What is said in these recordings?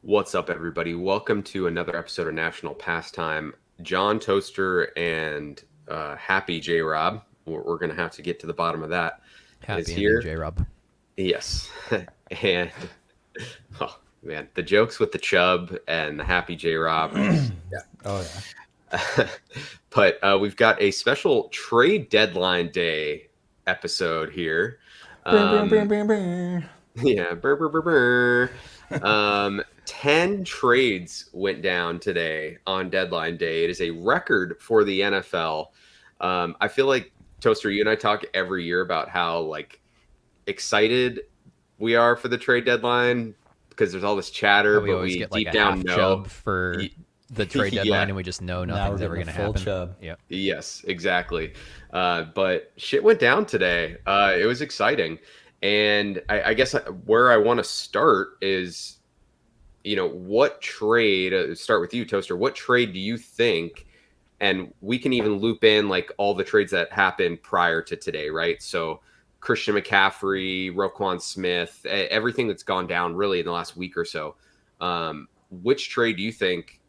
What's up, everybody? Welcome to another episode of National Pastime. John Toaster and Happy J Rob, we're going to have to get to the bottom of that, is Happy ending, here. J Rob. Yes. And, oh man, the jokes with the Chubb and the Happy J Rob. Yeah. Oh, yeah. But we've got a special trade deadline day episode here. Yeah, burr, burr, burr, burr. 10 trades went down today on deadline day. It is a record for the NFL. I feel like, Toaster, you and I talk every year about how like excited we are for the trade deadline because there's all this chatter, We but always we get like deep a down half know. chub for the trade deadline, Yeah. and we just know Now nothing's we're ever going getting to a full happen. chub. Yeah. Yes, exactly. But shit went down today. It was exciting. And I guess where I want to start is, what trade, start with you, Toaster. What trade do you think, and we can even loop in like all the trades that happened prior to today, right? So Christian McCaffrey, Roquan Smith, everything that's gone down really in the last week or so. Which trade do you think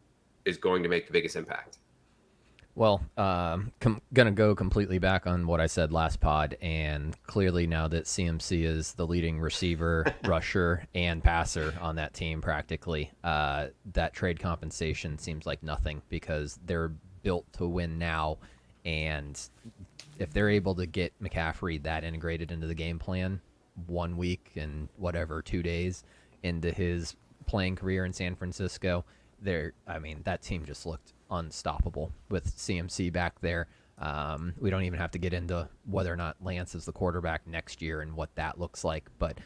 is going to make the biggest impact? Well, gonna go completely back on what I said last pod, and clearly now that CMC is the leading receiver, rusher, and passer on that team, practically, that trade compensation seems like nothing because they're built to win now, and if they're able to get McCaffrey that integrated into the game plan 1 week and whatever 2 days into his playing career in San Francisco, that team just looked unstoppable with CMC back there. We don't even have to get into whether or not Lance is the quarterback next year and what that looks like, but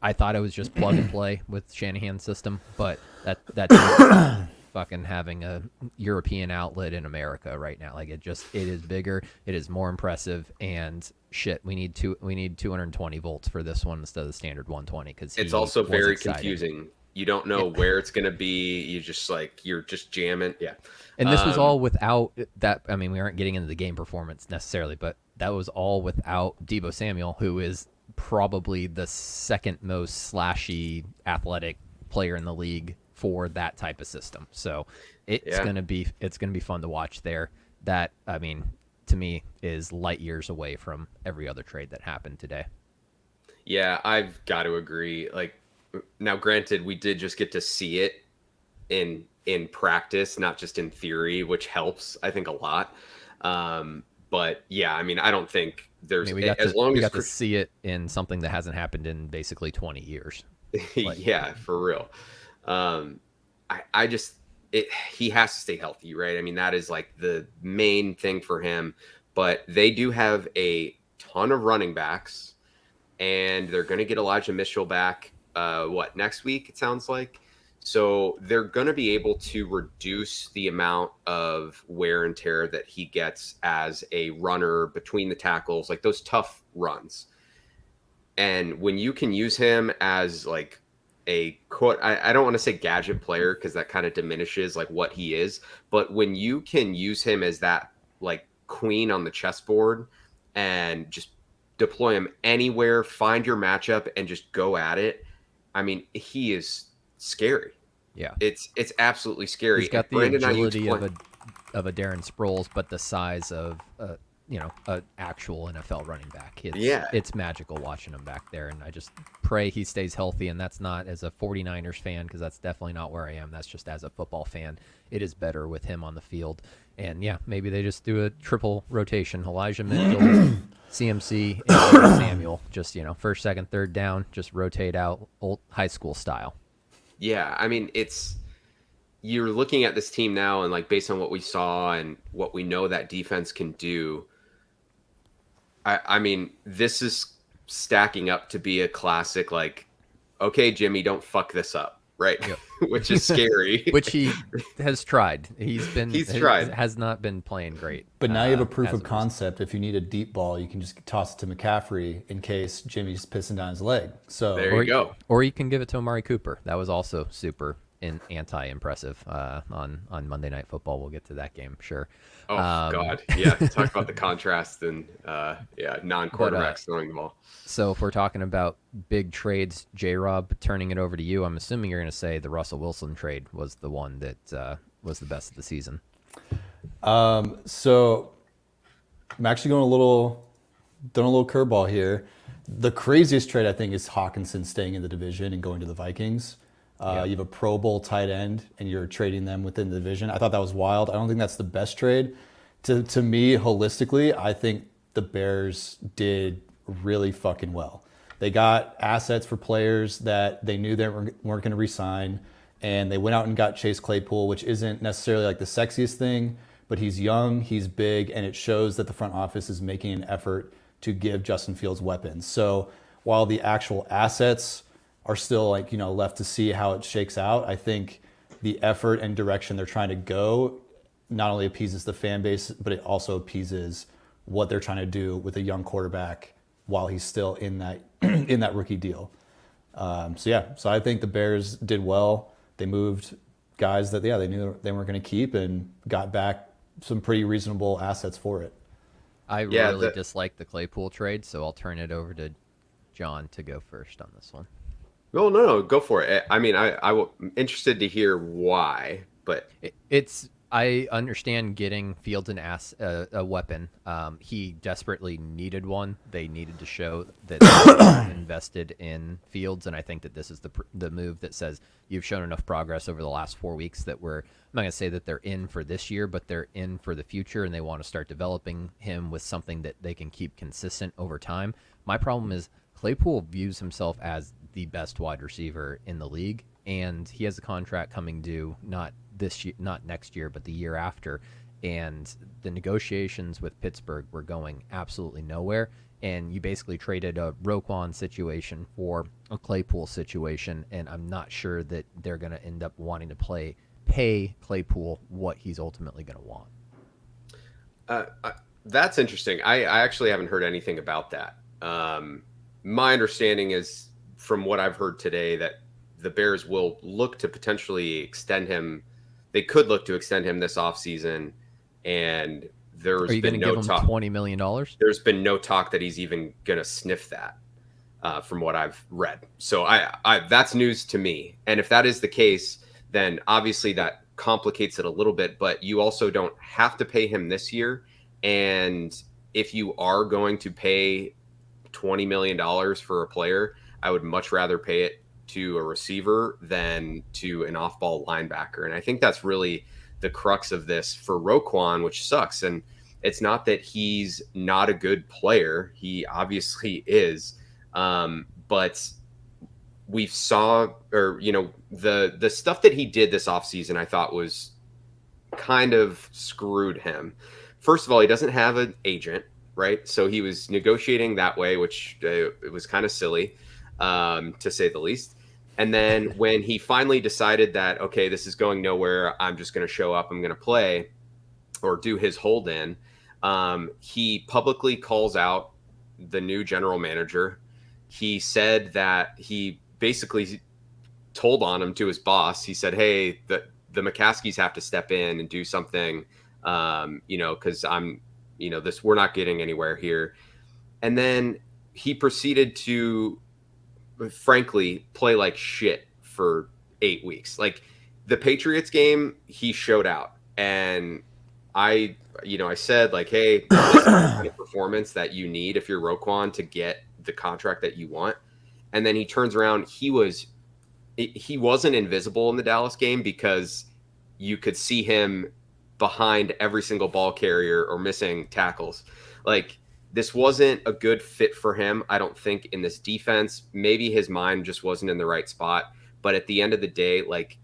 I thought it was just plug and play with Shanahan's system, but that team fucking having a European outlet in America right now. Like it is bigger, it is more impressive, and shit, we need 220 volts for this one instead of the standard 120 because it's also very confusing. You don't know where it's going to be. You're just jamming. Yeah. And this was all without that. I mean, we aren't getting into the game performance necessarily, but that was all without Deebo Samuel, who is probably the second most slashy athletic player in the league for that type of system. So it's gonna be fun to watch there. That, I mean, to me is light years away from every other trade that happened today. Yeah, I've got to agree. Like, now, granted, we did just get to see it in practice, not just in theory, which helps, I think, a lot. But yeah, I mean, I don't think there's we got to see it in something that hasn't happened in basically 20 years. Yeah, for real. He has to stay healthy, right? I mean, that is like the main thing for him. But they do have a ton of running backs, and they're going to get Elijah Mitchell back. Next week, it sounds like. So they're going to be able to reduce the amount of wear and tear that he gets as a runner between the tackles, like those tough runs. And when you can use him as like a quote, I don't want to say gadget player because that kind of diminishes like what he is, but when you can use him as that like queen on the chessboard and just deploy him anywhere, find your matchup and just go at it. I mean, he is scary. Yeah, it's absolutely scary. He's got the agility of a Darren Sproles, but the size of an actual NFL running back. It's magical watching him back there, and I just pray he stays healthy. And that's not as a 49ers fan, because that's definitely not where I am. That's just as a football fan. It is better with him on the field. And yeah, maybe they just do a triple rotation: Elijah Mitchell, CMC, and Samuel. Just first, second, third down. Just rotate out, old high school style. Yeah, I mean, you're looking at this team now, and like based on what we saw and what we know that defense can do. I mean, this is stacking up to be a classic. Like, okay, Jimmy, don't fuck this up, right? Yep. Which is scary. Which he has tried. He's tried. Has not been playing great. But now you have a proof of concept. If you need a deep ball, you can just toss it to McCaffrey in case Jimmy's pissing down his leg. So there you go. Or you can give it to Amari Cooper. That was also super anti-impressive on Monday Night Football. We'll get to that game, sure. Oh Um, God, yeah. Talk about the contrast and but non-quarterbacks throwing the ball. so if we're talking about big trades, J-Rob, turning it over to you, I'm assuming you're going to say the Russell Wilson trade was the one that was the best of the season. So I'm actually throwing a little curveball here. The craziest trade I think is Hawkinson staying in the division and going to the Vikings. You have a Pro Bowl tight end and you're trading them within the division. I thought that was wild. I don't think that's the best trade. To me, holistically, I think the Bears did really fucking well. They got assets for players that they knew they weren't going to re-sign, and they went out and got Chase Claypool, which isn't necessarily like the sexiest thing, but he's young, he's big, and it shows that the front office is making an effort to give Justin Fields weapons. So while the actual assets are still left to see how it shakes out, I think the effort and direction they're trying to go not only appeases the fan base, but it also appeases what they're trying to do with a young quarterback while he's still in that in that rookie deal. So I think the Bears did well. They moved guys that they knew they weren't going to keep and got back some pretty reasonable assets for it. I really dislike the Claypool trade, so I'll turn it over to John to go first on this one. Well, no, go for it. I mean, I'm interested to hear why, but I understand getting Fields a weapon. He desperately needed one. They needed to show that they invested in Fields, and I think that this is the move that says you've shown enough progress over the last 4 weeks that I'm not going to say that they're in for this year, but they're in for the future, and they want to start developing him with something that they can keep consistent over time. My problem is Claypool views himself as the best wide receiver in the league, and he has a contract coming due not this year, not next year, but the year after. And the negotiations with Pittsburgh were going absolutely nowhere. And you basically traded a Roquan situation for a Claypool situation, and I'm not sure that they're going to end up wanting to pay Claypool what he's ultimately going to want. That's interesting. I actually haven't heard anything about that. My understanding is, from what I've heard today, that the Bears will look to potentially extend him. They could look to extend him this offseason, and there's Are you been going to no give him talk. $20 million? There's been no talk that he's even going to sniff that, from what I've read. So I that's news to me. And if that is the case, then obviously that complicates it a little bit. But you also don't have to pay him this year. And if you are going to pay $20 million for a player, I would much rather pay it to a receiver than to an off-ball linebacker. And I think that's really the crux of this for Roquan, which sucks. And it's not that he's not a good player. He obviously is. But the stuff that he did this offseason, I thought was kind of screwed him. First of all, he doesn't have an agent, right? So he was negotiating that way, which it was kind of silly, to say the least. And then when he finally decided that, okay, this is going nowhere, I'm just going to show up, I'm going to play or do his hold in, he publicly calls out the new general manager. He said that he basically told on him to his boss. He said, hey, the McCaskies have to step in and do something, because we're not getting anywhere here. And then he proceeded to, frankly, play like shit for 8 weeks. Like the Patriots game, he showed out. And I said, like, hey, this is the kind of performance that you need if you're Roquan to get the contract that you want. And then he turns around. He wasn't invisible in the Dallas game because you could see him behind every single ball carrier or missing tackles. Like, this wasn't a good fit for him, I don't think, in this defense. Maybe his mind just wasn't in the right spot. But at the end of the day, like,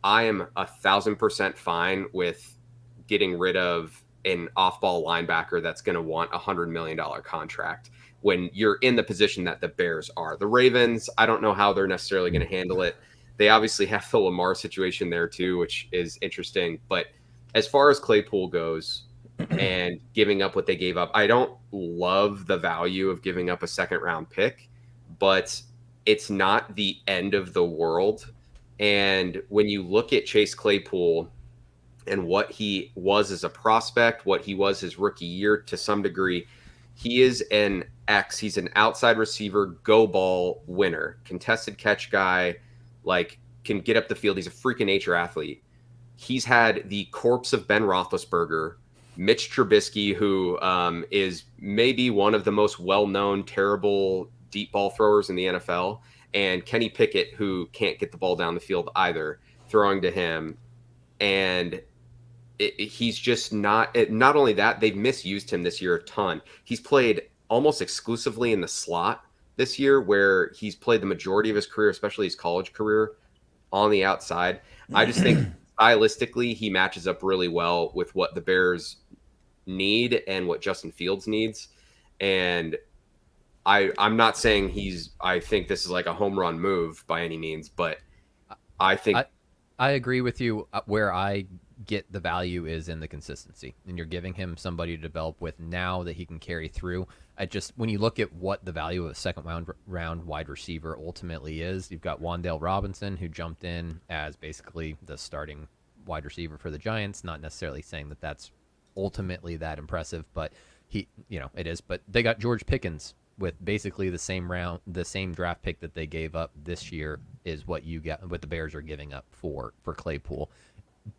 I am 1,000% fine with getting rid of an off-ball linebacker that's going to want a $100 million contract when you're in the position that the Bears are. The Ravens, I don't know how they're necessarily going to handle it. They obviously have the Lamar situation there too, which is interesting. But as far as Claypool goes and giving up what they gave up, I don't love the value of giving up a second-round pick, but it's not the end of the world. And when you look at Chase Claypool and what he was as a prospect, what he was his rookie year to some degree, he is an X. He's an outside receiver, go ball winner, contested catch guy, like can get up the field. He's a freaking nature athlete. He's had the corpse of Ben Roethlisberger, Mitch Trubisky, who is maybe one of the most well-known terrible deep ball throwers in the NFL, and Kenny Pickett, who can't get the ball down the field either, throwing to him. And he's just not only that, they've misused him this year a ton. He's played almost exclusively in the slot this year, where he's played the majority of his career, especially his college career, on the outside. I just think stylistically he matches up really well with what the Bears need and what Justin Fields needs. And I'm not saying I think this is like a home run move by any means, but I think I agree with you. Where I get the value is in the consistency, and you're giving him somebody to develop with now that he can carry through. When you look at what the value of a second round wide receiver ultimately is, you've got Wan'Dale Robinson, who jumped in as basically the starting wide receiver for the Giants. Not necessarily saying that that's ultimately that impressive, but it is. But they got George Pickens with basically the same draft pick that they gave up this year is what the Bears are giving up for Claypool.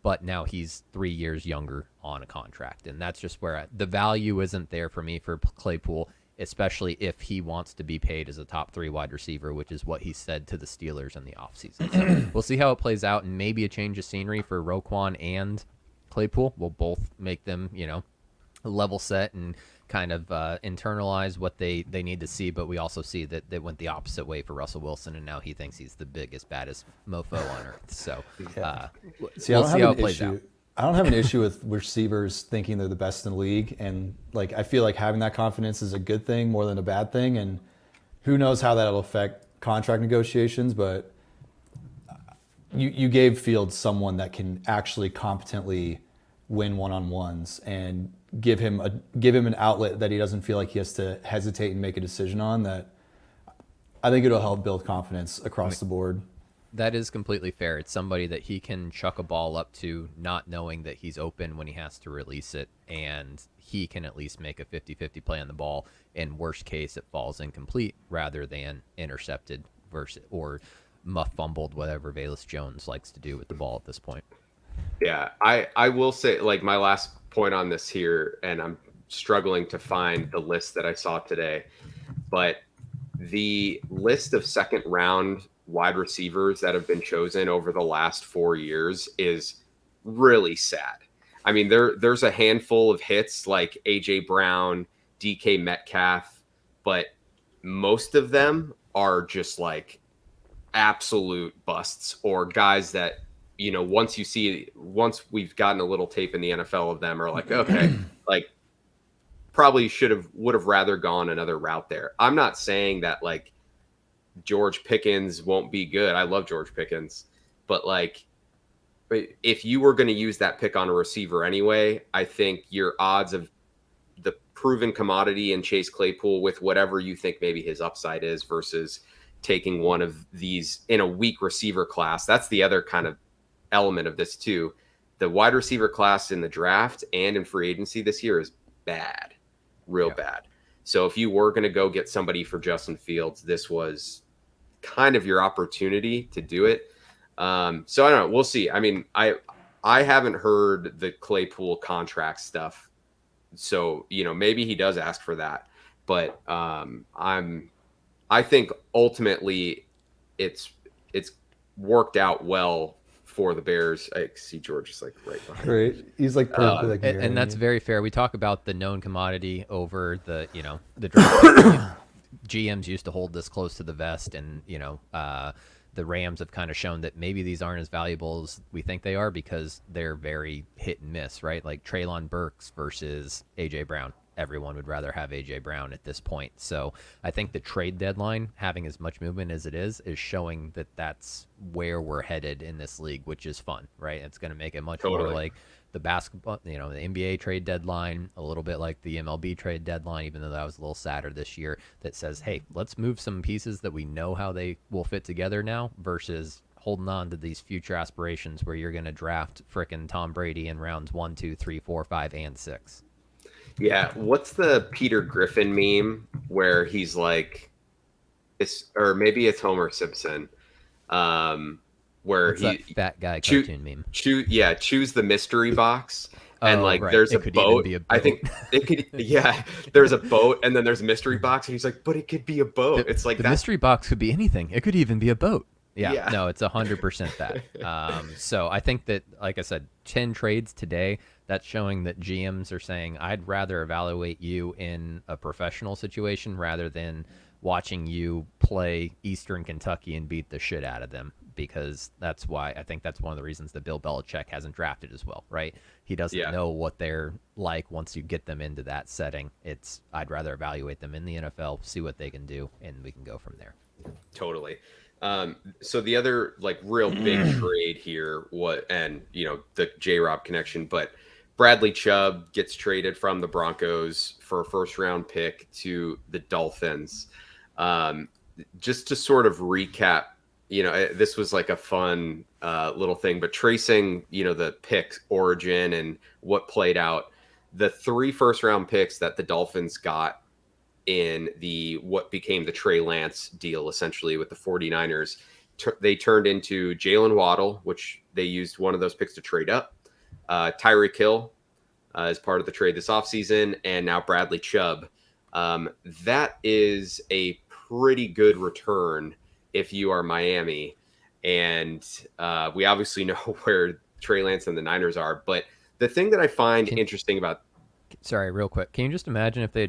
But now he's 3 years younger on a contract. And that's just where the value isn't there for me for Claypool, especially if he wants to be paid as a top 3 wide receiver, which is what he said to the Steelers in the offseason. So we'll see how it plays out, and maybe a change of scenery for Roquan and Claypool will both make them, level set and kind of internalize what they need to see. But we also see that they went the opposite way for Russell Wilson, and now he thinks he's the biggest, baddest mofo on earth. So we'll see how it plays out. I don't have an issue with receivers thinking they're the best in the league, and like I feel like having that confidence is a good thing more than a bad thing. And who knows how that'll affect contract negotiations, but you gave Fields someone that can actually competently win one-on-ones and give him an outlet that he doesn't feel like he has to hesitate and make a decision on. That I think it'll help build confidence across the board. That is completely fair. It's somebody that he can chuck a ball up to, not knowing that he's open when he has to release it, and he can at least make a 50-50 play on the ball. In worst case, it falls incomplete rather than intercepted or muff fumbled, whatever Velus Jones likes to do with the ball at this point. Yeah, I will say, like, my last point on this here, and I'm struggling to find the list that I saw today, but the list of second round wide receivers that have been chosen over the last 4 years is really sad. I mean, there's a handful of hits like AJ Brown, DK Metcalf, but most of them are just like absolute busts, or guys that, once we've gotten a little tape in the NFL of them, are like, okay, like probably would have rather gone another route there. I'm not saying that like George Pickens won't be good. I love George Pickens, but like, if you were going to use that pick on a receiver anyway, I think your odds of the proven commodity in Chase Claypool with whatever you think maybe his upside is versus taking one of these in a weak receiver class. That's the other kind of element of this too. The wide receiver class in the draft and in free agency this year is bad, real bad. So if you were going to go get somebody for Justin Fields, this was kind of your opportunity to do it. So I don't know. We'll see. I mean, I haven't heard the Claypool contract stuff, so maybe he does ask for that. But I think ultimately it's worked out well for the Bears. I see George is like right behind. Right, he's like perfectly like and that's very fair. We talk about the known commodity over the the draft. GMs used to hold this close to the vest, and the Rams have kind of shown that maybe these aren't as valuable as we think they are, because they're very hit and miss, right? Like Treylon Burks versus AJ Brown. Everyone would rather have AJ Brown at this point. So I think the trade deadline, having as much movement as it is showing that that's where we're headed in this league, which is fun, right? It's going to make it much more like the basketball, the NBA trade deadline, a little bit like the MLB trade deadline, even though that was a little sadder this year, that says, hey, let's move some pieces that we know how they will fit together now, versus holding on to these future aspirations where you're going to draft frickin' Tom Brady in rounds 1, 2, 3, 4, 5, and 6. Yeah, what's the Peter Griffin meme where he's like, or maybe it's Homer Simpson, where What's that fat guy cartoon meme? Choose the mystery box, and Oh, like right. there's It a could boat. even be a boat. I think it could, yeah. There's a boat, and then there's a mystery box, and he's like, but it could be a boat. It's like the that. mystery box could be anything. It could even be a boat. Yeah, Yeah. no, it's 100% that. So I think that, like I said, 10 trades today, that's showing that GMs are saying, I'd rather evaluate you in a professional situation rather than watching you play Eastern Kentucky and beat the shit out of them, because that's why I think that's one of the reasons that Bill Belichick hasn't drafted as well, right? He doesn't know what they're like once you get them into that setting. I'd rather evaluate them in the NFL, see what they can do, and we can go from there. Totally. So the other like real big trade here, the J-Rob connection, but Bradley Chubb gets traded from the Broncos for a first round pick to the Dolphins. Just to sort of recap, this was like a fun little thing, but tracing, the pick origin and what played out, the 3 first round picks that the Dolphins got in what became the Trey Lance deal, essentially with the 49ers, they turned into Jalen Waddle, which they used one of those picks to trade up, Tyreek Hill as part of the trade this offseason, and now Bradley Chubb. That is a pretty good return if you are Miami. And we obviously know where Trey Lance and the Niners are. But the thing that I find interesting about... Sorry, real quick. Can you just imagine if they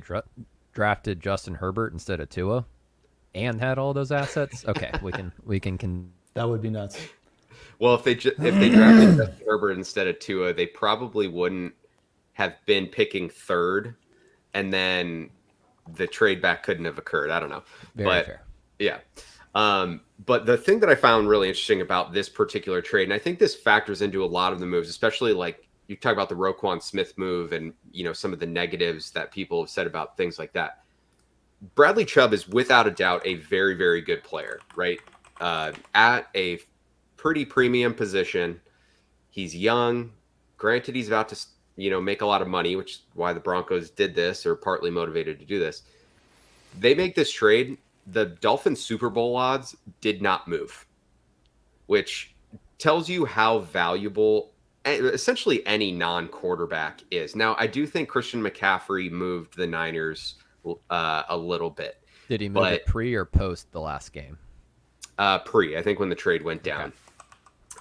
drafted Justin Herbert instead of Tua and had all those assets? Okay, we can. That would be nuts. Well, if they drafted Justin Herbert instead of Tua, they probably wouldn't have been picking third, and then the trade back couldn't have occurred. I don't know. Very fair. Yeah. But the thing that I found really interesting about this particular trade, and I think this factors into a lot of the moves, especially like you talk about the Roquan Smith move and, some of the negatives that people have said about things like that. Bradley Chubb is without a doubt a very, very good player, right? At a pretty premium position. He's young. Granted, he's about to, make a lot of money, which is why the Broncos did this, or partly motivated to do this. They make this trade. The Dolphins Super Bowl odds did not move, which tells you how valuable essentially any non-quarterback is. Now, I do think Christian McCaffrey moved the Niners a little bit. Did he move it pre or post the last game? Pre, I think, when the trade went down.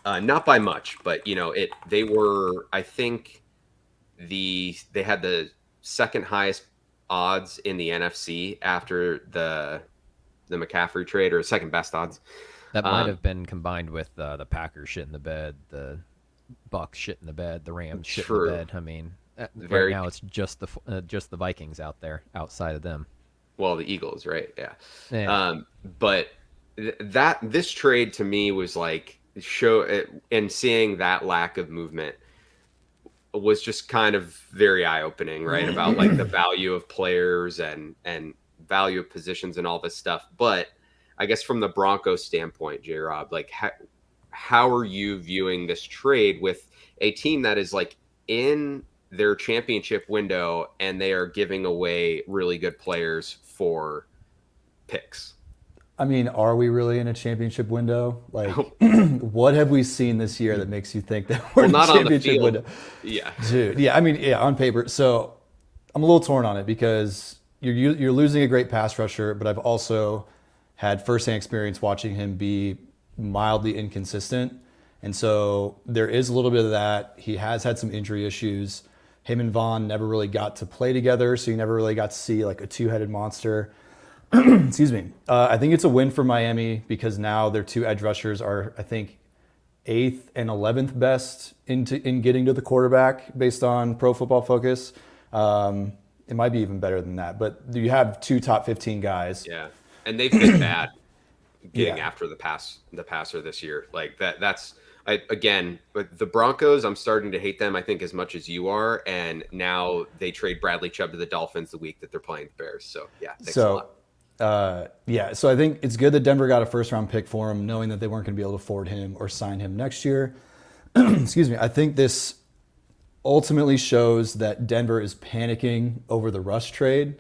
Okay. Not by much, but they were, I think they had the second highest odds in the NFC after the McCaffrey trade, or second best odds. That might have been combined with the Packers shit in the bed, the Bucks shit in the bed, the Rams shit in the bed. I mean, right now it's just the Vikings out there outside of them. Well, the Eagles, right? Yeah. But this trade to me was like and seeing that lack of movement was just kind of very eye-opening, right? About like the value of players and value of positions and all this stuff. But I guess from the Broncos standpoint, J-Rob, like how are you viewing this trade with a team that is like in their championship window and they are giving away really good players for picks? I mean, are we really in a championship window? Like, what have we seen this year that makes you think that we're in a championship window? Yeah. Dude, yeah, I mean, yeah, on paper. So I'm a little torn on it because you're losing a great pass rusher, but I've also had firsthand experience watching him be mildly inconsistent. And so there is a little bit of that. He has had some injury issues. Him and Vaughn never really got to play together, so you never really got to see like a two-headed monster. Excuse me. I think it's a win for Miami because now their two edge rushers are, I think, 8th and 11th best in getting to the quarterback based on Pro Football Focus. It might be even better than that, but you have 2 top 15 guys. Yeah, and they've been bad getting after the passer this year. Like again, with the Broncos, I'm starting to hate them, I think, as much as you are. And now they trade Bradley Chubb to the Dolphins the week that they're playing the Bears. So yeah, thanks a lot. Yeah, so I think it's good that Denver got a first round pick for him, knowing that they weren't going to be able to afford him or sign him next year. Excuse me. I think this ultimately shows that Denver is panicking over the Russ trade.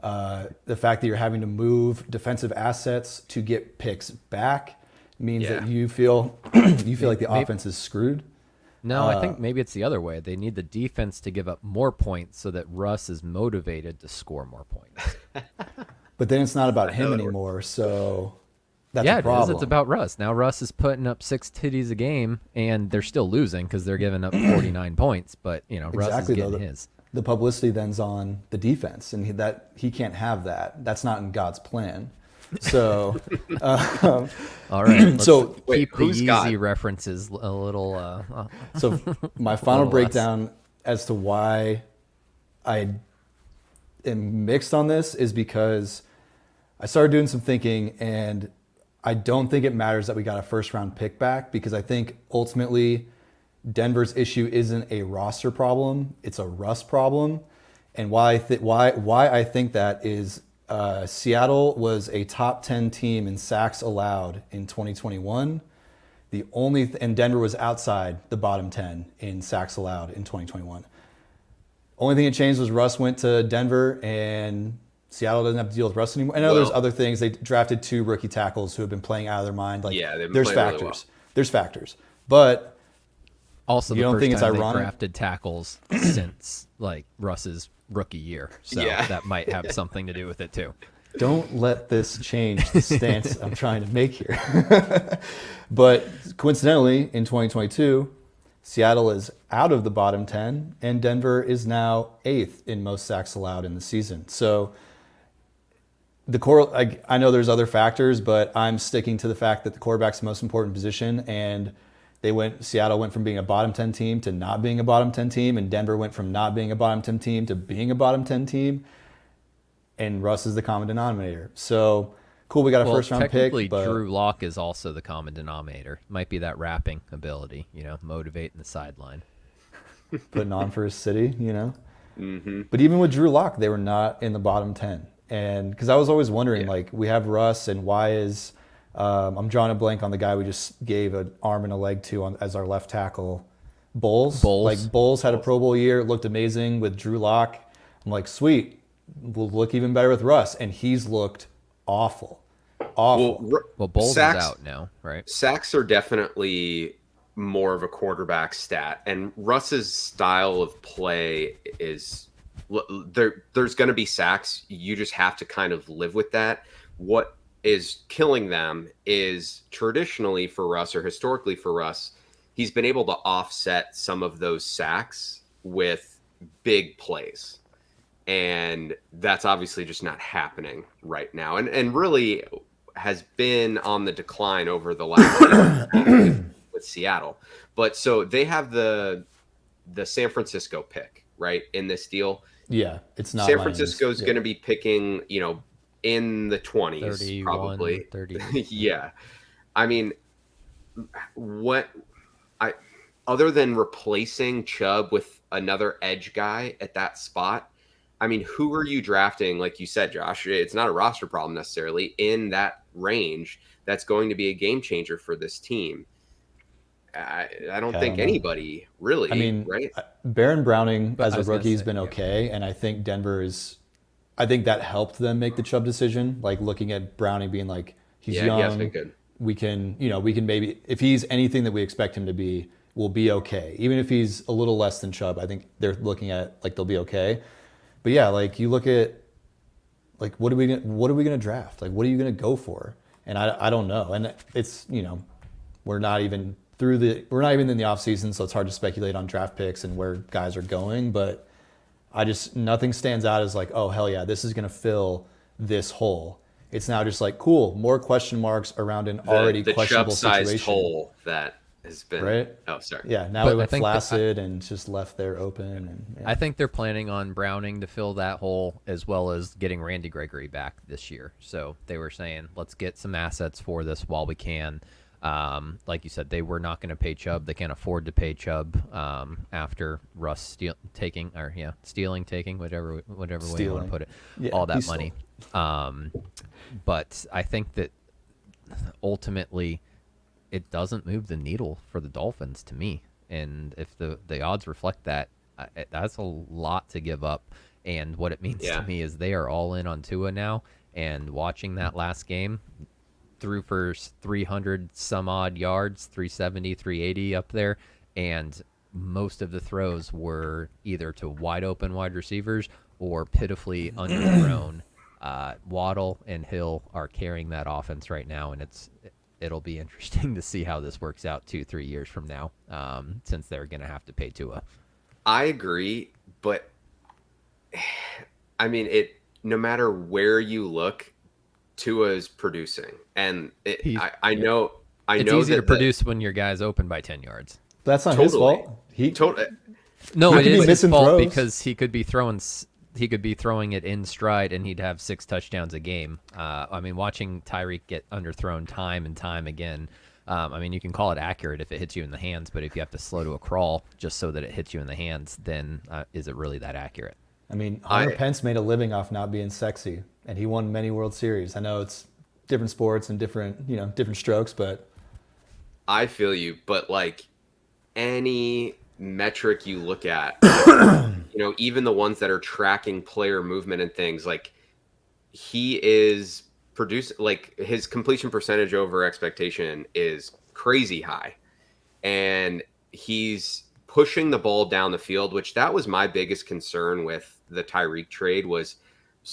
The fact that you're having to move defensive assets to get picks back means that you feel like the offense is screwed. No, I think maybe it's the other way. They need the defense to give up more points so that Russ is motivated to score more points. But then it's not about him anymore, so that's a problem. It is. It's about Russ. Now Russ is putting up 6 titties a game, and they're still losing because they're giving up 49 points. But, Russ is getting his. The publicity then's on the defense, and he can't have that. That's not in God's plan. So, all right. So keep the Yeezy references a little. So my final breakdown as to why I am mixed on this is because I started doing some thinking, and I don't think it matters that we got a first round pick back, because I think ultimately Denver's issue isn't a roster problem, it's a Russ problem. And why I think that is Seattle was a top 10 team in sacks allowed in 2021. And Denver was outside the bottom 10 in sacks allowed in 2021. Only thing that changed was Russ went to Denver, and Seattle doesn't have to deal with Russ anymore. I know there's other things. They drafted 2 rookie tackles who have been playing out of their mind. There's factors. Really well. There's factors. But also, you don't think it's ironic? They drafted tackles since Russ's rookie year, so that might have something to do with it too. Don't let this change the stance I'm trying to make here. But coincidentally, in 2022, Seattle is out of the bottom 10, and Denver is now 8th in most sacks allowed in the season. So I know there's other factors, but I'm sticking to the fact that the quarterback's the most important position, and Seattle went from being a bottom 10 team to not being a bottom 10 team, and Denver went from not being a bottom 10 team to being a bottom 10 team, and Russ is the common denominator. So cool, we got a first round pick. But Drew Lock is also the common denominator. Might be that rapping ability, motivating the sideline. Putting on for his city, Mm-hmm. But even with Drew Lock, they were not in the bottom 10. And because I was always wondering, we have Russ, and why is I'm drawing a blank on the guy we just gave an arm and a leg to as our left tackle, Bowles. Bowles had a Pro Bowl year, looked amazing with Drew Lock. I'm like, sweet, we'll look even better with Russ, and he's looked awful. Well, Bowles is out now, right? Sacks are definitely more of a quarterback stat, and Russ's style of play is there's going to be sacks. You just have to kind of live with that. What is killing them is traditionally for Russ, or historically for Russ, he's been able to offset some of those sacks with big plays. And that's obviously just not happening right now. And really has been on the decline over the last year with Seattle. But so they have the San Francisco pick, right, in this deal. Yeah, it's not San Francisco's going to be picking, in the 20s, 31, probably. 30. Yeah. I mean, other than replacing Chubb with another edge guy at that spot, I mean, who are you drafting? Like you said, Josh, it's not a roster problem necessarily in that range that's going to be a game changer for this team. I don't think anybody really. I mean, right? Baron Browning as a rookie has been okay, and I think I think that helped them make the Chubb decision. Like looking at Browning being like, he's young. He has been good. We can maybe, if he's anything that we expect him to be, we'll be okay. Even if he's a little less than Chubb, I think they're looking at they'll be okay. But yeah, you look at what are we gonna draft? What are you gonna go for? And I don't know. And it's we're not even in the off season, so it's hard to speculate on draft picks and where guys are going. But nothing stands out as oh hell yeah, this is gonna fill this hole. It's now just cool, more question marks around an already questionable situation. The Chubb-sized hole that has been right. Oh, sorry. Yeah, now we went flaccid and just left there open. And I think they're planning on Browning to fill that hole, as well as getting Randy Gregory back this year. So they were saying, let's get some assets for this while we can. Like you said, they were not going to pay Chubb. They can't afford to pay Chubb after Russ stealing, whichever way you want to put it, all that money. But I think that ultimately it doesn't move the needle for the Dolphins to me. And if the odds reflect that, that's a lot to give up. And what it means to Yeah. me is they are all in on Tua now. And watching that last game, threw for 300 some odd yards, 370, 380 up there. And most of the throws were either to wide open wide receivers or pitifully underthrown. Waddle and Hill are carrying that offense right now, and it'll be interesting to see how this works out 2-3 years from now, since they're going to have to pay Tua. I agree, but I mean, no matter where you look, Tua is producing, and I know It's easy to produce when your guy's open by 10 yards. That's not his Totally. fault. He No, He it could be is his missing fault throws. because he could be throwing it in stride and he'd have 6 touchdowns a game. I mean, watching Tyreek get underthrown time and time again. I mean, you can call it accurate if it hits you in the hands, but if you have to slow to a crawl just so that it hits you in the hands, then is it really that accurate? I mean, Hunter Pence made a living off not being sexy, and he won many World Series. I know it's different sports and different strokes, but I feel you, but like any metric you look at, even the ones that are tracking player movement and things, like he is producing, like his completion percentage over expectation is crazy high, and he's pushing the ball down the field, which that was my biggest concern with the Tyreek trade was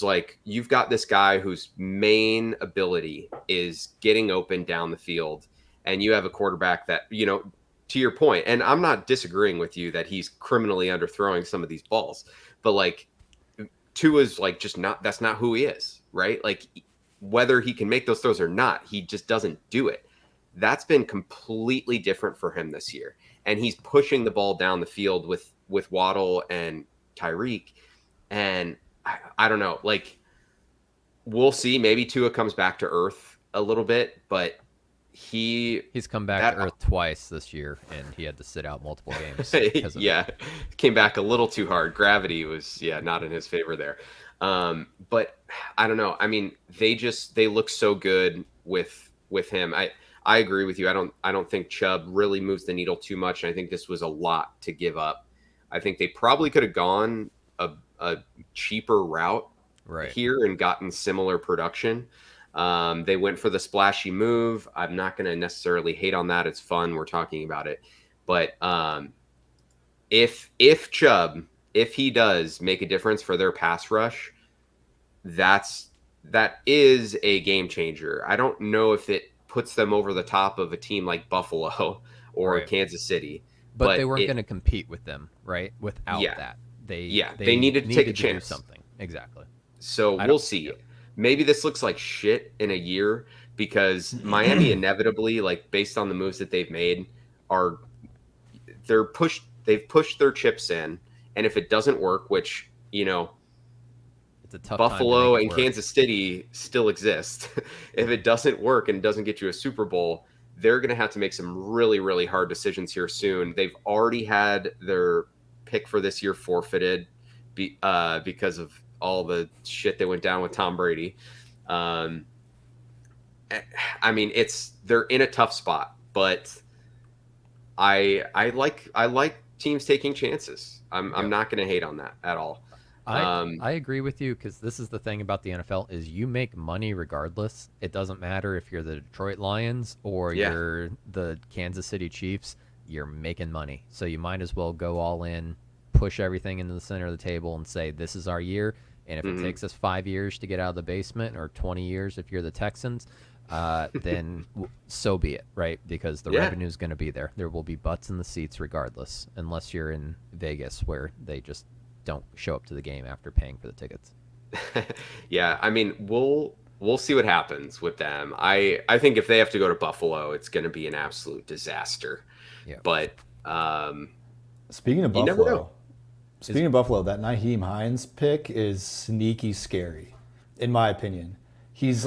like, you've got this guy whose main ability is getting open down the field, and you have a quarterback that, to your point, and I'm not disagreeing with you that he's criminally underthrowing some of these balls, but like Tua's like just not, that's not who he is, right? Like whether he can make those throws or not, he just doesn't do it. That's been completely different for him this year. And he's pushing the ball down the field with Waddle and Tyreek. And I don't know, like we'll see. Maybe Tua comes back to earth a little bit, but he's come back to earth twice this year, and he had to sit out multiple games because of it. Came back a little too hard. Gravity was not in his favor there. But I don't know. I mean, they look so good with him. I agree with you. I don't think Chubb really moves the needle too much. And I think this was a lot to give up. I think they probably could have gone a cheaper route here and gotten similar production. They went for the splashy move. I'm not going to necessarily hate on that. It's fun. We're talking about it. But if Chubb, if he does make a difference for their pass rush, that is a game changer. I don't know if it puts them over the top of a team like Buffalo or Kansas City. But they weren't going to compete with them, right? Without that. They needed to take a chance. Do something. Exactly. So we'll see. Maybe this looks like shit in a year because Miami inevitably, like based on the moves that they've made, they've pushed their chips in. And if it doesn't work, which, it's a tough Buffalo and Kansas City still exist. If it doesn't work and doesn't get you a Super Bowl, they're going to have to make some really, really hard decisions here soon. They've already had their pick for this year forfeited because of all the shit that went down with Tom Brady. I mean, they're in a tough spot, but I like teams taking chances. I'm not going to hate on that at all. I agree with you because this is the thing about the NFL is you make money regardless. It doesn't matter if you're the Detroit Lions or you're the Kansas City Chiefs. You're making money, so you might as well go all in, push everything into the center of the table, and say this is our year. And if it takes us 5 years to get out of the basement, or 20 years if you're the Texans, then so be it, right? Because the revenue is going to be there. There will be butts in the seats regardless, unless you're in Vegas where they just don't show up to the game after paying for the tickets. Yeah, I mean, we'll see what happens with them. I think if they have to go to Buffalo, it's going to be an absolute disaster. Yeah. But speaking of Buffalo, that Nyheim Hines pick is sneaky scary, in my opinion. He's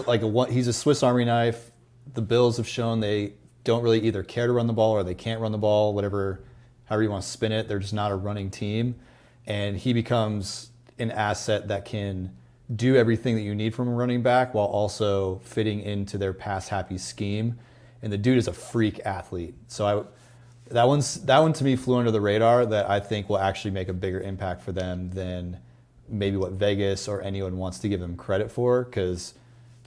he's a Swiss Army knife. The Bills have shown they don't really either care to run the ball or they can't run the ball, however you want to spin it. They're just not a running team. And he becomes an asset that can do everything that you need from a running back while also fitting into their pass happy scheme. And the dude is a freak athlete. So that one to me flew under the radar that I think will actually make a bigger impact for them than maybe what Vegas or anyone wants to give him credit for, because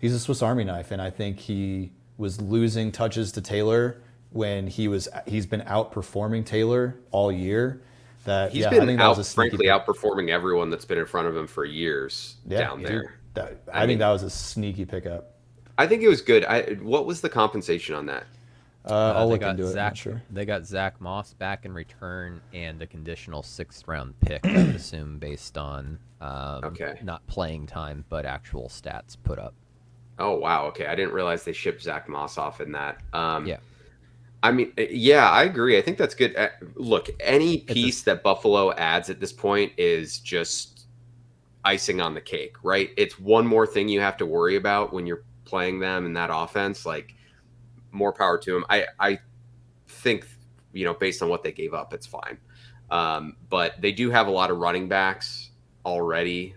he's a Swiss Army knife, and I think he was losing touches to Taylor when he's been outperforming Taylor all year. I think that was a frankly outperforming everyone that's been in front of him for years down there. I think that was a sneaky pickup. I think it was good. What was the compensation on that? I'll look into it. I'm not sure. They got Zach Moss back in return and a conditional 6th-round pick, I would assume, based on not playing time, but actual stats put up. Oh, wow. Okay. I didn't realize they shipped Zach Moss off in that. Yeah. I mean, yeah, I agree. I think that's good. Look, any piece that Buffalo adds at this point is just icing on the cake, right? It's one more thing you have to worry about when you're playing them in that offense. Like, more power to them. I think, based on what they gave up, it's fine. But they do have a lot of running backs already.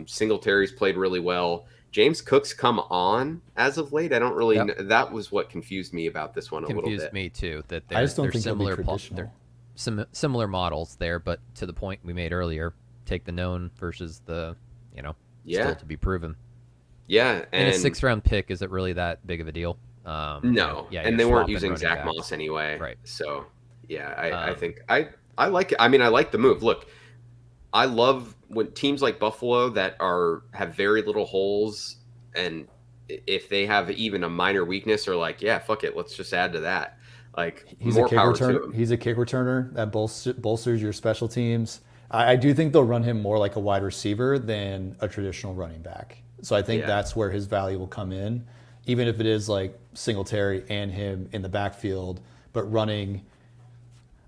Singletary's played really well. James Cook's come on as of late. I don't really know. That was what confused me about this one a little bit. Confused me too. That I just don't they're think similar, they're similar models there, but to the point we made earlier, take the known versus the, still to be proven. Yeah, and a 6th-round pick, is it really that big of a deal? No, and they weren't using Zach Moss anyway. Right. So, yeah, I think I like it. I mean, I like the move. Look, I love when teams like Buffalo that have very little holes, and if they have even a minor weakness, are like, yeah, fuck it, let's just add to that. Like, he's more a kick power returner. to him. He's a kick returner that bolsters your special teams. I do think they'll run him more like a wide receiver than a traditional running back. So I think that's where his value will come in, even if it is like Singletary and him in the backfield, but running.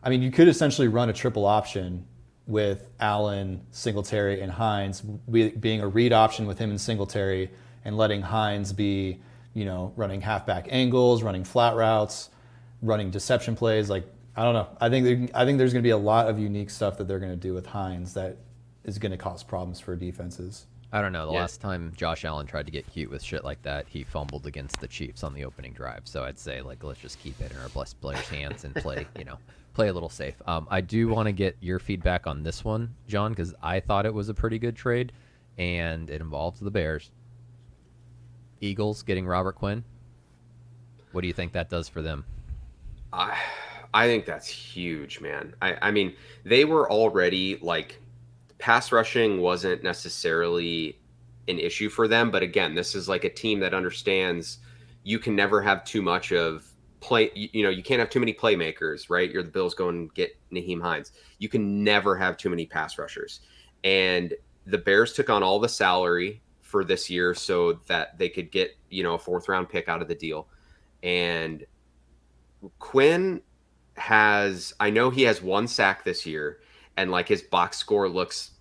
I mean, you could essentially run a triple option with Allen, Singletary, and Hines, being a read option with him and Singletary, and letting Hines be, running halfback angles, running flat routes, running deception plays. Like, I don't know. I think there's going to be a lot of unique stuff that they're going to do with Hines that is going to cause problems for defenses. I don't know. The last time Josh Allen tried to get cute with shit like that, he fumbled against the Chiefs on the opening drive. So I'd say, let's just keep it in our blessed players' hands and play, play a little safe. I do want to get your feedback on this one, John, because I thought it was a pretty good trade, and it involves the Bears. Eagles getting Robert Quinn. What do you think that does for them? I think that's huge, man. I mean, they were already pass rushing wasn't necessarily an issue for them. But again, this is like a team that understands you can never have too much of play. You can't have too many playmakers, right? You're the Bills going and get Naheem Hines. You can never have too many pass rushers. And the Bears took on all the salary for this year so that they could get, a 4th-round pick out of the deal. And Quinn I know he has 1 sack this year, and his box score looks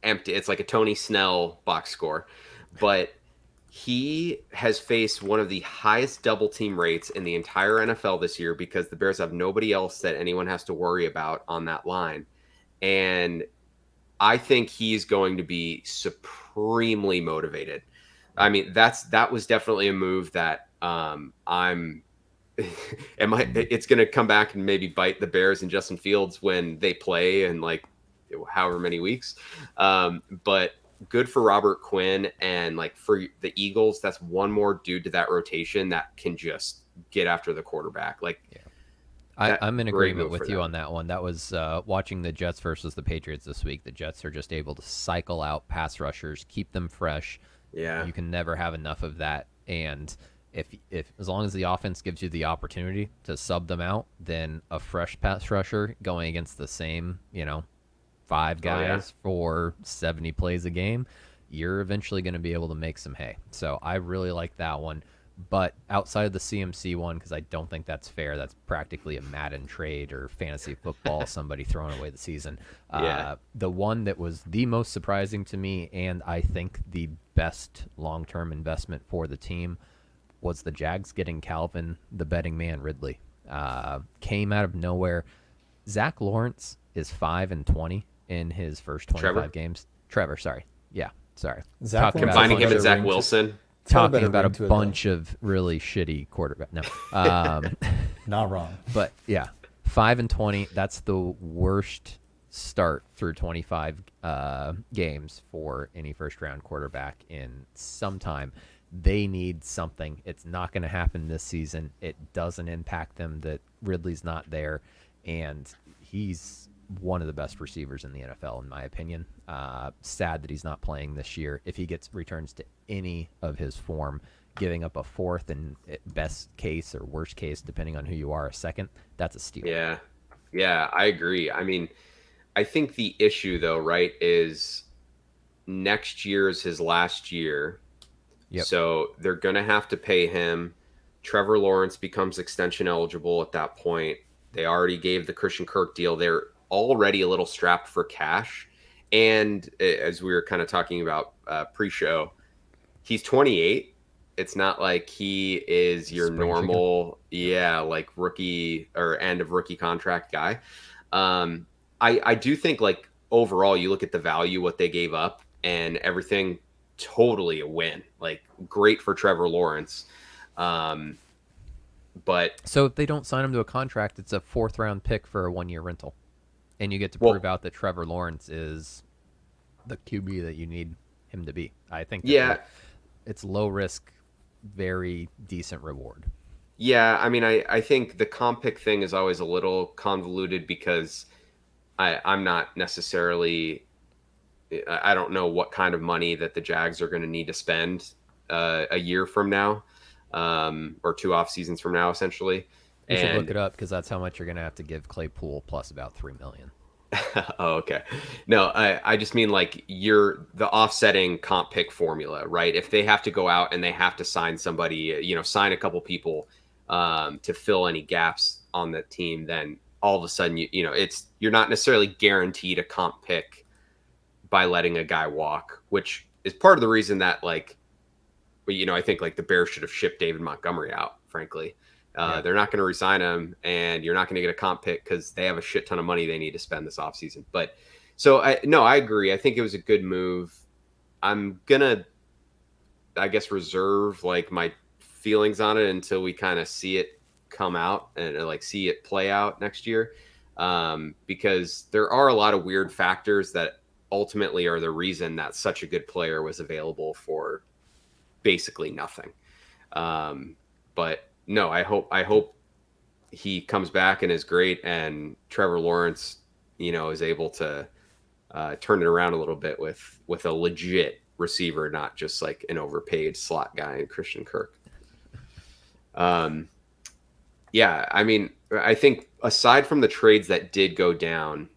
empty. It's like a Tony Snell box score, but he has faced one of the highest double team rates in the entire NFL this year because the Bears have nobody else that anyone has to worry about on that line. And I think he's going to be supremely motivated. I mean, that was definitely a move that it's going to come back and maybe bite the Bears and Justin Fields when they play in however many weeks. But good for Robert Quinn, and for the Eagles, that's one more dude to that rotation that can just get after the quarterback. I'm in agreement with you on that one. That was watching the Jets versus the Patriots this week. The Jets are just able to cycle out pass rushers, keep them fresh. Yeah. You can never have enough of that. And if as long as the offense gives you the opportunity to sub them out, then a fresh pass rusher going against the same, 5 guys for 70 plays a game, you're eventually going to be able to make some hay. So I really like that one. But outside of the CMC one, because I don't think that's fair, that's practically a Madden trade or fantasy football, somebody throwing away the season. The one that was the most surprising to me, and I think the best long-term investment for the team, was the Jags getting Calvin, the betting man, Ridley. Came out of nowhere. Zach Lawrence is 5-20 in his first 25 games. Trevor, sorry. Yeah. Sorry. Zach Talking Wilson about Combining a him bunch and of, Zach ring to- Wilson. it's got a talking better about a ring to it, though. bunch of really shitty quarterback. No. Not wrong. But yeah, 5-20. That's the worst start through 25 games for any first round quarterback in some time. They need something. It's not going to happen this season. It doesn't impact them that Ridley's not there, and he's one of the best receivers in the NFL, in my opinion. Sad that he's not playing this year. If he returns to any of his form, giving up a fourth and best case or worst case, depending on who you are, a second, that's a steal. Yeah, I agree. I mean, I think the issue though, right, is next year is his last year. Yep. So they're going to have to pay him. Trevor Lawrence becomes extension eligible at that point. They already gave the Christian Kirk deal. They're already a little strapped for cash. And as we were kind of talking about pre-show, he's 28. It's not like he is your Spring normal, like rookie or end of rookie contract guy. I do think like overall, you look at the value, what they gave up and everything, totally a win. Like great for Trevor Lawrence. But So if they don't sign him to a contract, it's a 4th round pick for a 1-year rental. And you get to prove out that Trevor Lawrence is the QB that you need him to be. I think that it's low risk, very decent reward. Yeah, I mean, I think the comp pick thing is always a little convoluted because I'm not necessarily, I don't know what kind of money that the Jags are going to need to spend a year from now, or 2 off seasons from now, essentially. You should look it up because that's how much you're going to have to give Claypool plus about $3 million. Oh, okay. No, I just mean like the offsetting comp pick formula, right? If they have to go out and they have to sign somebody, sign a couple people to fill any gaps on the team, then all of a sudden, you're not necessarily guaranteed a comp pick by letting a guy walk, which is part of the reason that I think like the Bears should have shipped David Montgomery out, frankly. They're not going to re-sign him, and you're not going to get a comp pick because they have a shit ton of money they need to spend this offseason. But so I agree. I think it was a good move. I'm going to, I guess, reserve like my feelings on it until we kind of see it come out and like see it play out next year. Because there are a lot of weird factors that ultimately are the reason that such a good player was available for basically nothing. But no, I hope he comes back and is great, and Trevor Lawrence, is able to turn it around a little bit with a legit receiver, not just like an overpaid slot guy in Christian Kirk. Yeah, I mean, I think aside from the trades that did go down,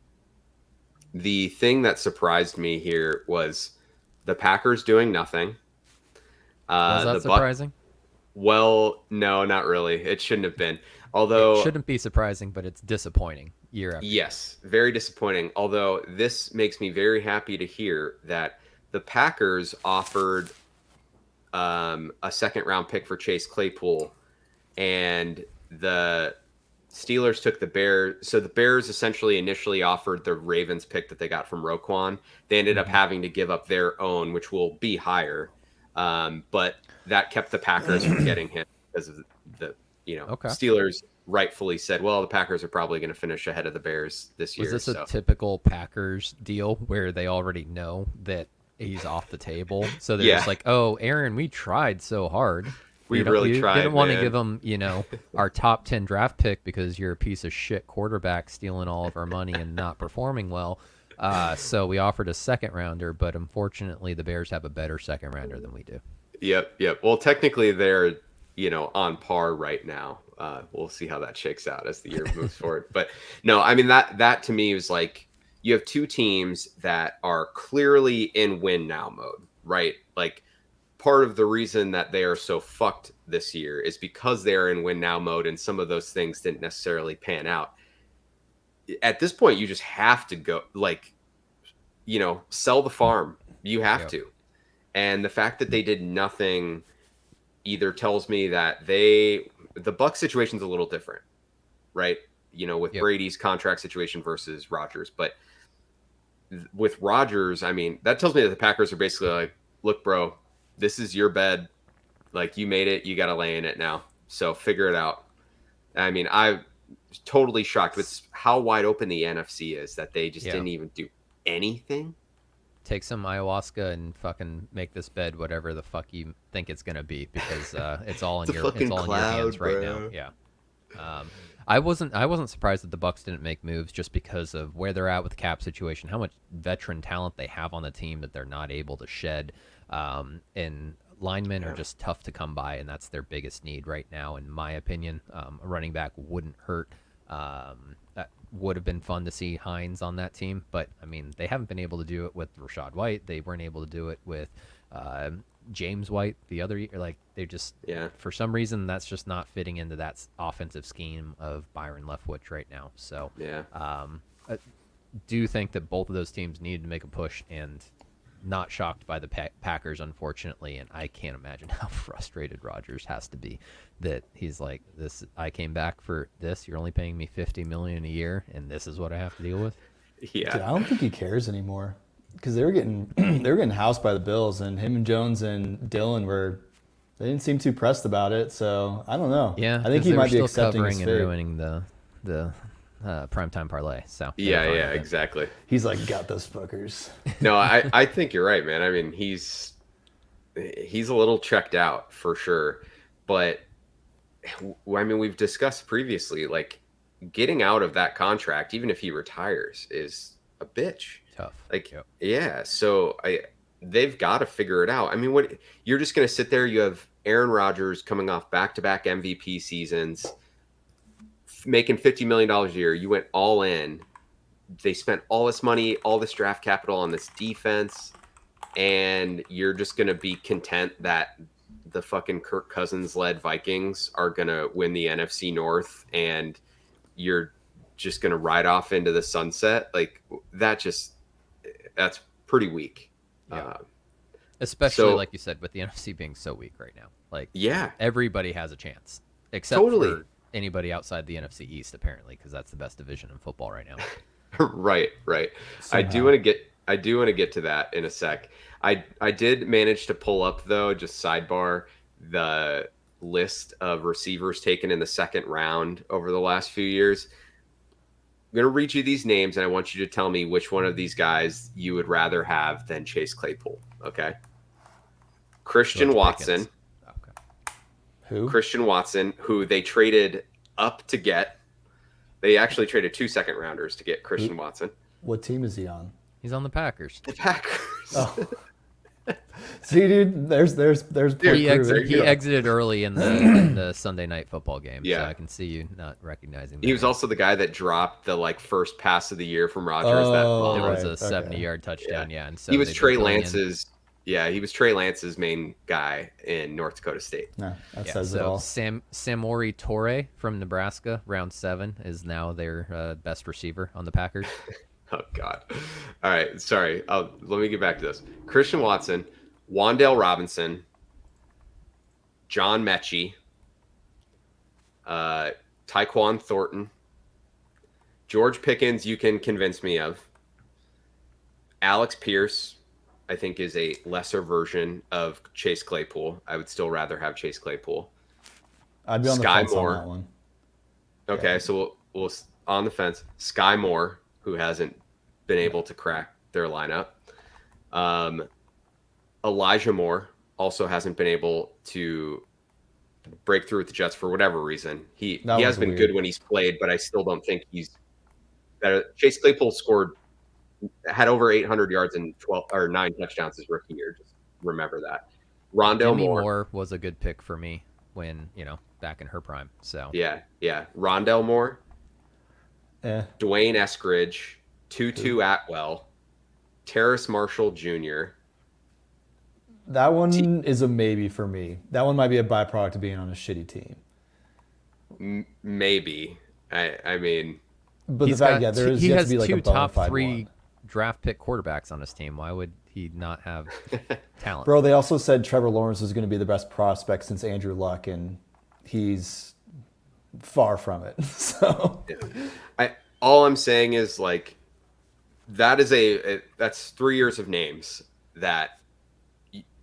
the thing that surprised me here was the Packers doing nothing. Was that surprising? Well, no, not really. It shouldn't have been. Although it shouldn't be surprising, but it's disappointing year after year. Yes, very disappointing. Although this makes me very happy to hear that the Packers offered a 2nd-round pick for Chase Claypool, and the Steelers took the Bears. So the Bears essentially initially offered the Ravens pick that they got from Roquan. They ended up having to give up their own, which will be higher. But that kept the Packers from getting him because of the Steelers rightfully said, well, the Packers are probably going to finish ahead of the Bears this year. Was this a typical Packers deal where they already know that he's off the table? So they're just like, oh, Aaron, we tried so hard. We really tried. Didn't want to give him, our top 10 draft pick because you're a piece of shit quarterback stealing all of our money and not performing well. So we offered a 2nd rounder, but unfortunately the Bears have a better 2nd rounder than we do. Yep. Well, technically they're, on par right now. We'll see how that shakes out as the year moves forward. But no, I mean, that to me was like, you have 2 teams that are clearly in win now mode, right? Like part of the reason that they are so fucked this year is because they're in win now mode, and some of those things didn't necessarily pan out. At this point, you just have to go, sell the farm. You have to. And the fact that they did nothing either tells me that the Bucs situation is a little different, right? With Brady's contract situation versus Rodgers. But with Rodgers, I mean, that tells me that the Packers are basically like, look, bro, this is your bed. Like, you made it, you got to lay in it now. So figure it out. I mean, I was totally shocked with how wide open the NFC is that they just didn't even do anything. Take some ayahuasca and fucking make this bed whatever the fuck you think it's gonna be, because it's all in It's all in your hands right bro. now. Yeah. I wasn't surprised that the Bucks didn't make moves just because of where they're at with the cap situation, how much veteran talent they have on the team that they're not able to shed, and linemen are just tough to come by, and that's their biggest need right now, in my opinion. A running back wouldn't hurt. That would have been fun to see Hines on that team, but I mean, they haven't been able to do it with Rashad White. They weren't able to do it with James White the other year. Like, they just, for some reason, that's just not fitting into that offensive scheme of Byron Leftwich right now. So I do think that both of those teams needed to make a push, and not shocked by the Packers, unfortunately. And I can't imagine how frustrated Rodgers has to be that he's like, "This, I came back for this. You're only paying me $50 million a year, and this is what I have to deal with." Yeah, dude, I don't think he cares anymore, because they were getting housed by the Bills, and him and Jones and Dillon they didn't seem too pressed about it. So I don't know. Yeah, I think he might be accepting covering his and fate. ruining the primetime parlay. So yeah, exactly. He's like, got those fuckers. No, I think you're right, man. I mean, he's a little checked out for sure, but I mean, we've discussed previously, like, getting out of that contract, even if he retires, is a bitch. Tough. Like, yeah. So they've got to figure it out. I mean, what, you're just going to sit there? You have Aaron Rodgers coming off back-to-back MVP seasons, making $50 million a year. You went all in. They spent all this money, all this draft capital on this defense, and you're just going to be content that the fucking Kirk Cousins-led Vikings are going to win the NFC North, and you're just going to ride off into the sunset? Like, that's pretty weak. Yeah. Especially, like you said, with the NFC being so weak right now. Like, everybody has a chance, except for anybody outside the NFC East, apparently, because that's the best division in football right now. Right. Somehow. I do want to get to that in a sec. I did manage to pull up, though, just sidebar, the list of receivers taken in the second round over the last few years. I'm going to read you these names, and I want you to tell me which one of these guys you would rather have than Chase Claypool. Okay. Christian Watson. Okay. Who? Christian Watson, who they traded up to get. They actually traded 2 second-rounders to get Christian Watson. What team is he on? He's on the Packers. The Packers. Oh. See, dude, there's He exited early in the Sunday night football game. Yeah. So I can see you not recognizing that. He was also the guy that dropped the first pass of the year from Rodgers. That bomb. It was a 70-yard touchdown. Yeah, and so he was Trey Lance's. Yeah, he was Trey Lance's main guy in North Dakota State. No, that says it all. Samori Torre from Nebraska, round 7, is now their best receiver on the Packers. Oh, God. All right. Sorry. Let me get back to this. Christian Watson, Wan'Dale Robinson, John Mechie, Tyquan Thornton, George Pickens, you can convince me of. Alex Pierce, I think, is a lesser version of Chase Claypool. I would still rather have Chase Claypool. I'd be on the fence on that one. Okay, so we'll on the fence. Sky Moore, who hasn't been able to crack their lineup. Elijah Moore also hasn't been able to break through with the Jets for whatever reason. He has been good when he's played, but I still don't think he's better. Chase Claypool had over 800 yards and 9 touchdowns his rookie year. Just remember that. Rondale Moore was a good pick for me when, back in her prime. So yeah. Rondale Moore, Dwayne Eskridge, Tutu Atwell, Terrace Marshall Jr. That one is a maybe for me. That one might be a byproduct of being on a shitty team. Maybe. I mean, but the fact, he has to be like 2 a top 3 one. draft pick quarterbacks on his team. Why would he not have talent? Bro, they also said Trevor Lawrence was going to be the best prospect since Andrew Luck, and he's far from it. So, all I'm saying is, like, that is that's 3 years of names that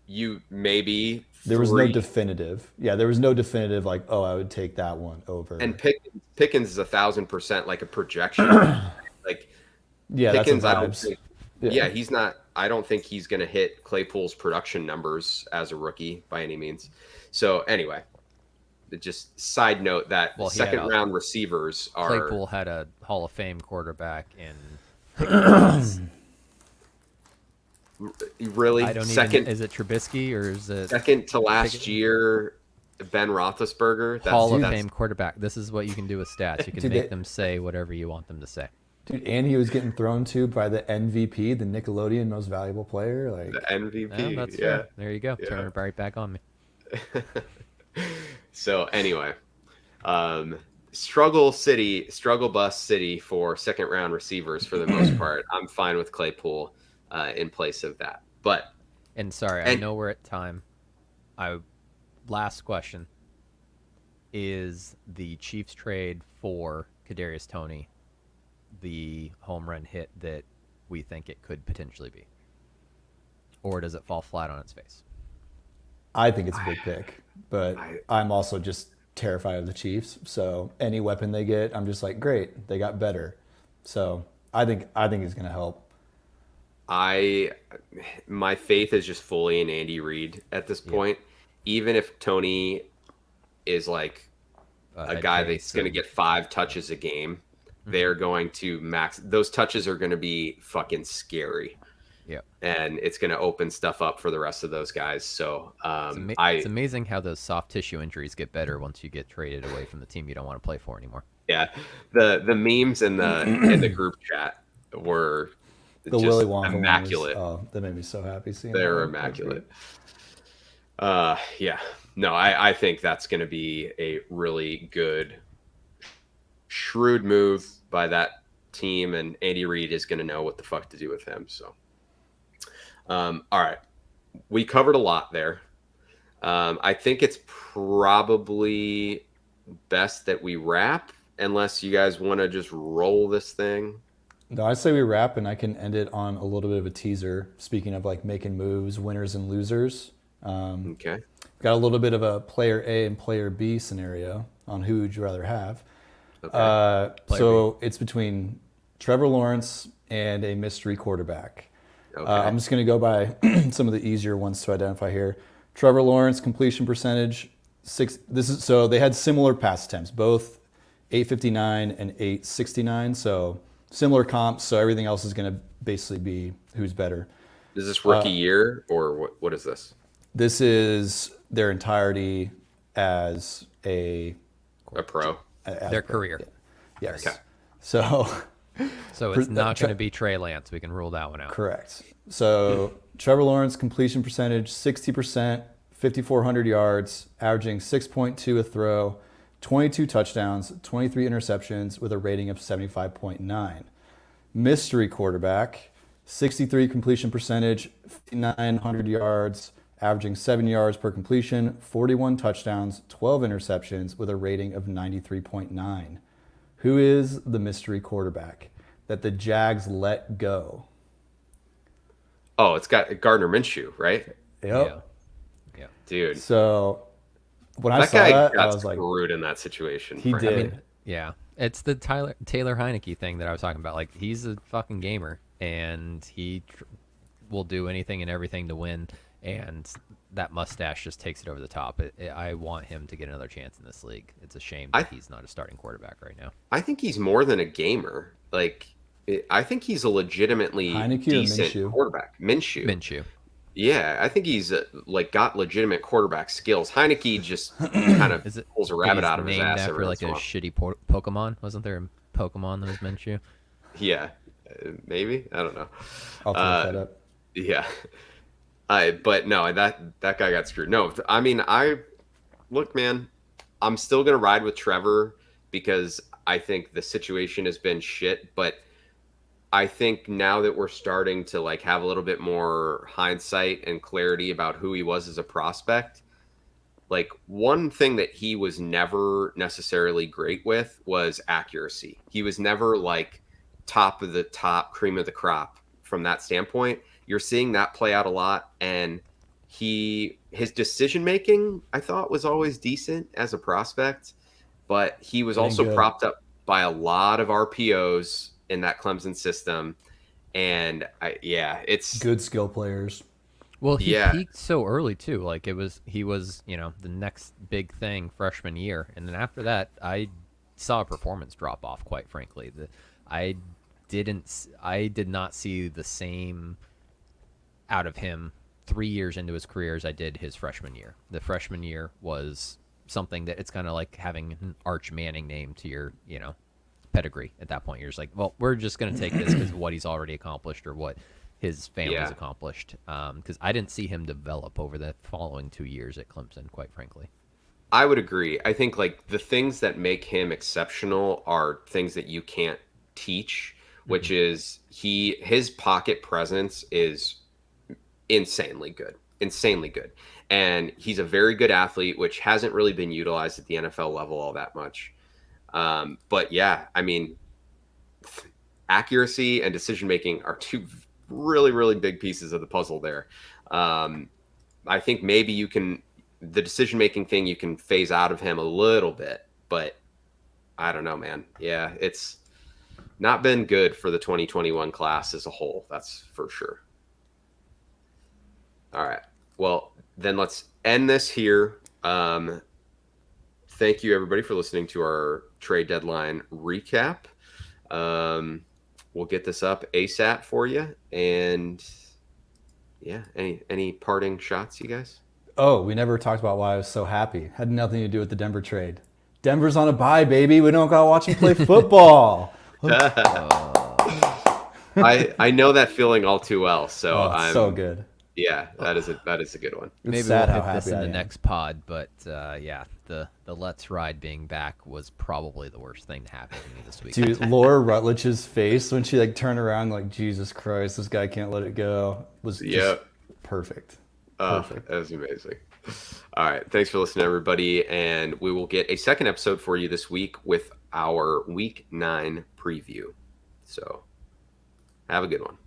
you maybe There was no three. definitive. Yeah, there was no definitive like, oh, I would take that one And over. Pickens is 1,000% like a projection. Like Yeah, that's a Pickens, I don't vibes. think. Yeah. Yeah, he's not. I don't think he's going to hit Claypool's production numbers as a rookie by any means. So anyway, just side note that Well, second round receivers are Claypool had a Hall of Fame quarterback in Pickens. really I don't second. even. Is it Trubisky or is it Second to last year, Ben Roethlisberger. Hall of Fame quarterback? This is what you can do with stats. You can Dude, make them say whatever you want them to say. Dude, and he was getting thrown to by the MVP, the Nickelodeon Most Valuable Player. Like the MVP. That's yeah. fair. There you go. Yeah. Turn it right back on me. So anyway, struggle bus city for second round receivers for the most part. I'm fine with Claypool in place of that. But I know we're at time. Last question. Is the Chiefs trade for Kadarius Toney the home run hit that we think it could potentially be? Or does it fall flat on its face? I think it's a big pick, but I'm also just terrified of the Chiefs. So any weapon they get, I'm just like, great, they got better. So I think it's going to help. My faith is just fully in Andy Reid at this point. Even if Tony is like a guy that's going to get 5 touches a game, they're going to max. Those touches are going to be fucking scary. Yeah, and it's going to open stuff up for the rest of those guys. So it's amazing how those soft tissue injuries get better once you get traded away from the team you don't want to play for anymore. Yeah, the memes in the group chat were the just Willy Wonka immaculate. That made me so happy seeing. They're immaculate. Yeah, no, I think that's going to be a really good, shrewd move by that team, and Andy Reid is going to know what the fuck to do with him. So. All right. We covered a lot there. I think it's probably best that we wrap, unless you guys want to just roll this thing. No, I say we wrap, and I can end it on a little bit of a teaser. Speaking of like making moves, winners and losers. Okay. Got a little bit of a player A and player B scenario on who would you rather have. Okay. So it's between Trevor Lawrence and a mystery quarterback. Okay. I'm just going to go by some of the easier ones to identify here. Trevor Lawrence completion percentage 6. So they had similar pass attempts, both 859 and 869. So similar comps. So everything else is going to basically be who's better. Is this rookie year or what is this? This is their entirety as a pro. Their career. Yes. Okay. So it's not going to be Trey Lance. We can rule that one out. Correct. So Trevor Lawrence completion percentage 60%, 5,400 yards, averaging 6.2 a throw, 22 touchdowns, 23 interceptions with a rating of 75.9. Mystery quarterback 63 completion percentage, 5,900 yards, averaging 7 yards per completion, 41 touchdowns, 12 interceptions with a rating of 93.9. Who is the mystery quarterback that the Jags let go? Oh, it's got Gardner Minshew, right? Yep. Yeah. Dude. So when I That saw guy that, got I was like, screwed in that situation. He did. I mean, yeah. It's the Taylor Heineke thing that I was talking about. Like, he's a fucking gamer, and he will do anything and everything to win, and that mustache just takes it over the top. I want him to get another chance in this league. It's a shame that he's not a starting quarterback right now. I think he's more than a gamer. Like, I think he's a legitimately Heineke decent or Minshew? quarterback. Minshew. Yeah, I think he's like got legitimate quarterback skills. Heineke just kind of pulls a rabbit out of his ass. Named after like a shitty Pokemon? Wasn't there a Pokemon that was Minshew? Yeah, maybe. I don't know. I'll take that up. Yeah. But no, that guy got screwed. No, I mean, look, man, I'm still gonna ride with Trevor because I think the situation has been shit. But I think now that we're starting to like have a little bit more hindsight and clarity about who he was as a prospect, like one thing that he was never necessarily great with was accuracy. He was never like top of the top, cream of the crop from that standpoint. You're seeing that play out a lot, and his decision making I thought was always decent as a prospect, but he was also propped up by a lot of RPOs in that Clemson system, and it's good skill players. Well, he peaked so early too. Like he was the next big thing freshman year, and then after that, I saw a performance drop off. Quite frankly, I did not see the same out of him 3 years into his career as I did his freshman year. The freshman year was something that it's kind of like having an Arch Manning name to your pedigree. At that point, you're just like, well, we're just going to take this because of what he's already accomplished or what his family's accomplished. Because I didn't see him develop over the following 2 years at Clemson, quite frankly. I would agree. I think like the things that make him exceptional are things that you can't teach, which is his pocket presence is insanely good. And he's a very good athlete, which hasn't really been utilized at the NFL level all that much. But yeah, I mean, accuracy and decision-making are two really, really big pieces of the puzzle there. I think maybe the decision-making thing you can phase out of him a little bit, but I don't know, man. Yeah, it's not been good for the 2021 class as a whole. That's for sure. All right. Well, then let's end this here. Thank you, everybody, for listening to our trade deadline recap. We'll get this up ASAP for you. And yeah, any parting shots, you guys? Oh, we never talked about why I was so happy. Had nothing to do with the Denver trade. Denver's on a bye, baby. We don't got to watch them play football. I know that feeling all too well. So I'm so good. Yeah, that is a good one. Maybe we'll hit this in the next pod, but the Let's Ride being back was probably the worst thing to happen to me this week. Dude, Laura Rutledge's face when she turned around Jesus Christ, this guy can't let it go was just perfect. That was amazing. All right, thanks for listening, everybody, and we will get a second episode for you this week with our Week 9 preview. So, have a good one.